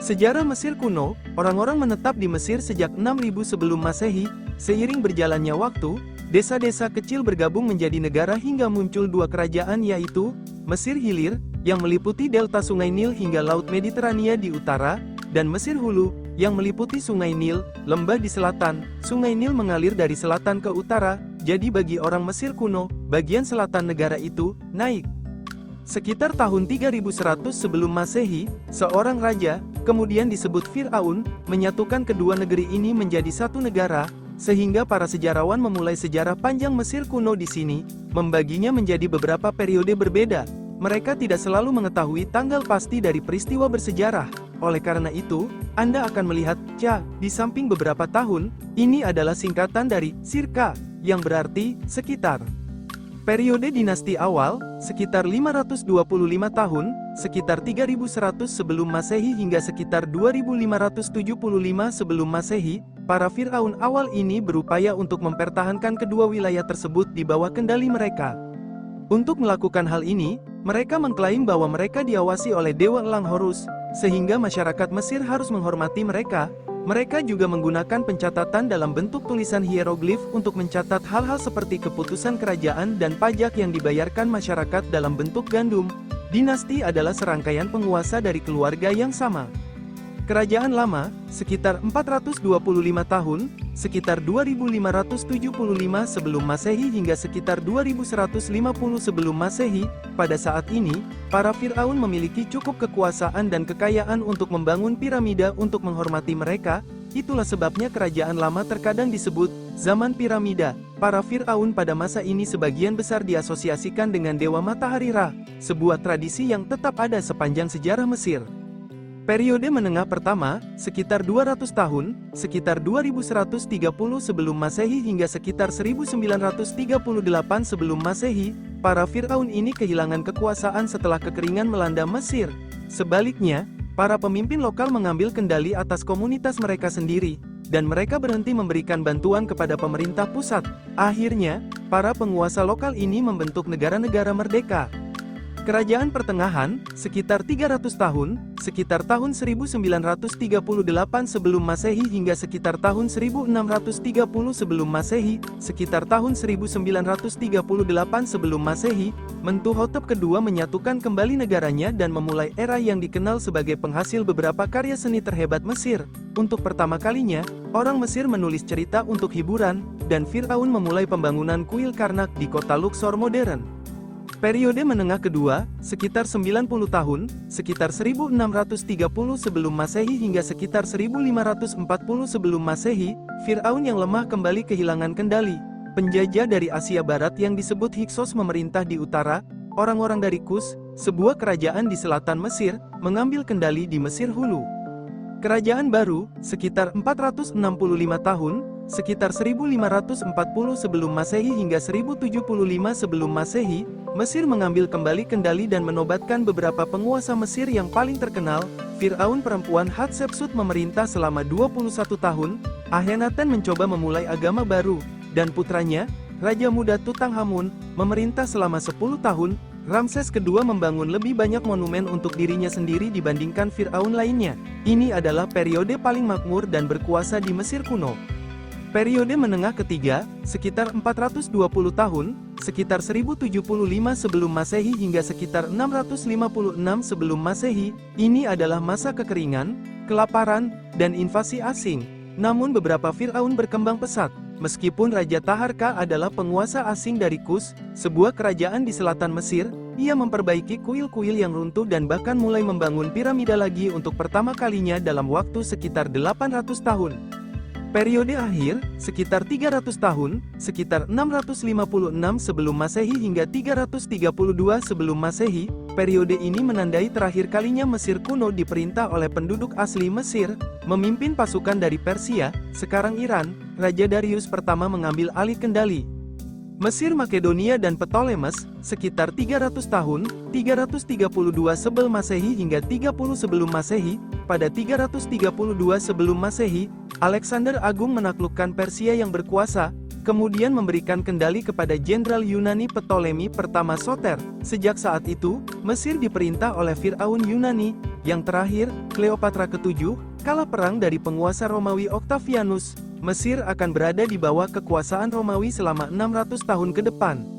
Sejarah Mesir kuno, orang-orang menetap di Mesir sejak 6000 sebelum Masehi. Seiring berjalannya waktu, desa-desa kecil bergabung menjadi negara hingga muncul dua kerajaan, yaitu Mesir Hilir, yang meliputi delta Sungai Nil hingga Laut Mediterania di utara, dan Mesir Hulu, yang meliputi Sungai Nil, lembah di selatan. Sungai Nil mengalir dari selatan ke utara, jadi bagi orang Mesir kuno, bagian selatan negara itu naik. Sekitar tahun 3100 sebelum Masehi, seorang raja, kemudian disebut Fir'aun, menyatukan kedua negeri ini menjadi satu negara, sehingga para sejarawan memulai sejarah panjang Mesir kuno di sini, membaginya menjadi beberapa periode berbeda. Mereka tidak selalu mengetahui tanggal pasti dari peristiwa bersejarah. Oleh karena itu, Anda akan melihat Ca di samping beberapa tahun. Ini adalah singkatan dari Sirka, yang berarti sekitar. Periode dinasti awal, sekitar 525 tahun, sekitar 3100 sebelum Masehi hingga sekitar 2575 sebelum Masehi, para Fir'aun awal ini berupaya untuk mempertahankan kedua wilayah tersebut di bawah kendali mereka. Untuk melakukan hal ini, mereka mengklaim bahwa mereka diawasi oleh Dewa Elang Horus, sehingga masyarakat Mesir harus menghormati mereka. Mereka juga menggunakan pencatatan dalam bentuk tulisan hieroglif untuk mencatat hal-hal seperti keputusan kerajaan dan pajak yang dibayarkan masyarakat dalam bentuk gandum. Dinasti adalah serangkaian penguasa dari keluarga yang sama. Kerajaan lama, sekitar 425 tahun, sekitar 2575 sebelum Masehi hingga sekitar 2150 sebelum Masehi. Pada saat ini, para Fir'aun memiliki cukup kekuasaan dan kekayaan untuk membangun piramida untuk menghormati mereka. Itulah sebabnya kerajaan lama terkadang disebut zaman piramida. Para Fir'aun pada masa ini sebagian besar diasosiasikan dengan dewa matahari Ra, sebuah tradisi yang tetap ada sepanjang sejarah Mesir. Periode menengah pertama, sekitar 200 tahun, sekitar 2130 sebelum Masehi hingga sekitar 1938 sebelum Masehi, para Fir'aun ini kehilangan kekuasaan setelah kekeringan melanda Mesir. Sebaliknya, para pemimpin lokal mengambil kendali atas komunitas mereka sendiri, dan mereka berhenti memberikan bantuan kepada pemerintah pusat. Akhirnya, para penguasa lokal ini membentuk negara-negara merdeka. Kerajaan pertengahan, sekitar 300 tahun, sekitar tahun 1938 sebelum Masehi hingga sekitar tahun 1630 sebelum Masehi, sekitar tahun 1938 sebelum Masehi, Mentuhotep II menyatukan kembali negaranya dan memulai era yang dikenal sebagai penghasil beberapa karya seni terhebat Mesir. Untuk pertama kalinya, orang Mesir menulis cerita untuk hiburan, dan Fir'aun memulai pembangunan kuil Karnak di kota Luxor modern. Periode menengah kedua, sekitar 90 tahun, sekitar 1630 sebelum Masehi hingga sekitar 1540 sebelum Masehi, Fir'aun yang lemah kembali kehilangan kendali. Penjajah dari Asia Barat yang disebut Hyksos memerintah di utara, orang-orang dari Kus, sebuah kerajaan di selatan Mesir, mengambil kendali di Mesir Hulu. Kerajaan baru, sekitar 465 tahun, sekitar 1540 sebelum Masehi hingga 1075 sebelum Masehi, Mesir mengambil kembali kendali dan menobatkan beberapa penguasa Mesir yang paling terkenal. Fir'aun perempuan Hatshepsut memerintah selama 21 tahun, Akhenaten mencoba memulai agama baru, dan putranya, Raja Muda Tutankhamun, memerintah selama 10 tahun. Ramses II membangun lebih banyak monumen untuk dirinya sendiri dibandingkan Fir'aun lainnya. Ini adalah periode paling makmur dan berkuasa di Mesir kuno. Periode menengah ketiga, sekitar 420 tahun, sekitar 1075 sebelum Masehi hingga sekitar 656 sebelum Masehi, ini adalah masa kekeringan, kelaparan, dan invasi asing. Namun beberapa Fir'aun berkembang pesat. Meskipun Raja Taharka adalah penguasa asing dari Kus, sebuah kerajaan di selatan Mesir, ia memperbaiki kuil-kuil yang runtuh dan bahkan mulai membangun piramida lagi untuk pertama kalinya dalam waktu sekitar 800 tahun. Periode akhir, sekitar 300 tahun, sekitar 656 sebelum Masehi hingga 332 sebelum Masehi, periode ini menandai terakhir kalinya Mesir kuno diperintah oleh penduduk asli Mesir, memimpin pasukan dari Persia, sekarang Iran. Raja Darius pertama mengambil alih kendali Mesir, Makedonia dan Ptolemes, sekitar 300 tahun, 332 sebelum Masehi hingga 30 sebelum Masehi. Pada 332 sebelum Masehi, Alexander Agung menaklukkan Persia yang berkuasa, kemudian memberikan kendali kepada Jenderal Yunani Ptolemy pertama Soter. Sejak saat itu, Mesir diperintah oleh Fir'aun Yunani. Yang terakhir, Cleopatra ketujuh, kalah perang dari penguasa Romawi Octavianus. Mesir akan berada di bawah kekuasaan Romawi selama 600 tahun ke depan.